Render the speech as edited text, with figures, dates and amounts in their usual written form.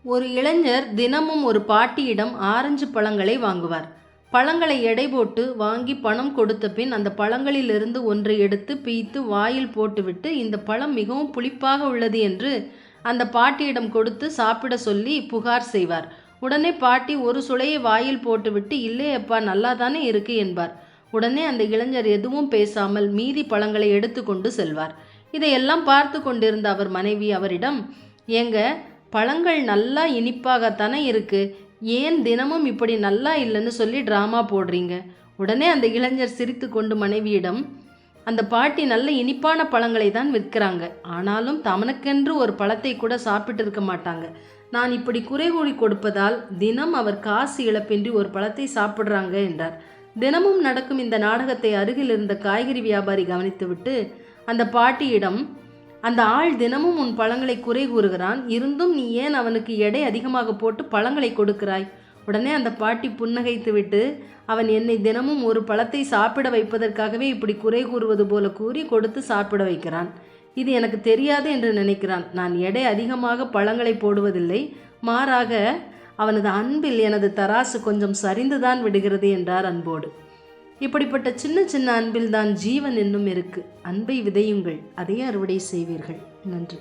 ஒரு இளைஞர் தினமும் ஒரு பாட்டியிடம் ஆரஞ்சு பழங்களை வாங்குவார். பழங்களை எடை போட்டு வாங்கி பணம் கொடுத்த பின் அந்த பழங்களிலிருந்து ஒன்றை எடுத்து பிய்த்து வாயில் போட்டுவிட்டு, இந்த பழம் மிகவும் புளிப்பாக உள்ளது என்று அந்த பாட்டியிடம் கொடுத்து சாப்பிட சொல்லி புகார் செய்வார். உடனே பாட்டி ஒரு சுளையை வாயில் போட்டுவிட்டு, இல்லையப்பா, நல்லா தானே இருக்கு என்பார். உடனே அந்த இளைஞர் எதுவும் பேசாமல் மீதி பழங்களை எடுத்து கொண்டு செல்வார். இதையெல்லாம் பார்த்து கொண்டிருந்த அவர் மனைவி அவரிடம், ஏங்க, பழங்கள் நல்லா இனிப்பாகத்தானே இருக்கு, ஏன் தினமும் இப்படி நல்லா இல்லைன்னு சொல்லி ட்ராமா போடுறீங்க? உடனே அந்த இளைஞர் சிரித்து கொண்டு மனைவியிடம், அந்த பாட்டி நல்ல இனிப்பான பழங்களை தான் விற்கிறாங்க, ஆனாலும் தமனுக்கென்று ஒரு பழத்தை கூட சாப்பிட்டு இருக்க மாட்டாங்க. நான் இப்படி குறை கூறி கொடுப்பதால் தினம் அவர் காசு இழப்பின்றி ஒரு பழத்தை சாப்பிட்றாங்க என்றார். தினமும் நடக்கும் இந்த நாடகத்தை அருகில் இருந்த காய்கறி வியாபாரி கவனித்துவிட்டு அந்த பாட்டியிடம், அந்த ஆள் தினமும் உன் பழங்களை குறை கூறுகிறான், இருந்தும் நீ ஏன் அவனுக்கு எடை அதிகமாக போட்டு பழங்களை கொடுக்கிறாய்? உடனே அந்த பாட்டி புன்னகைத்து விட்டு, அவன் என்னை தினமும் ஒரு பழத்தை சாப்பிட வைப்பதற்காகவே இப்படி குறை கூறுவது போல கூறி கொடுத்து சாப்பிட வைக்கிறான். இது எனக்கு தெரியாது என்று நினைக்கிறான். நான் எடை அதிகமாக பழங்களை போடுவதில்லை, மாறாக அவனது அன்பில் எனது தராசு கொஞ்சம் சரிந்துதான் விடுகிறது என்றார் அன்போடு. இப்படிப்பட்ட சின்ன சின்ன அன்பில்தான் ஜீவன் என்னும் இருக்கு. அன்பை விதையுங்கள், அதையே அறுவடை செய்வீர்கள். நன்றி.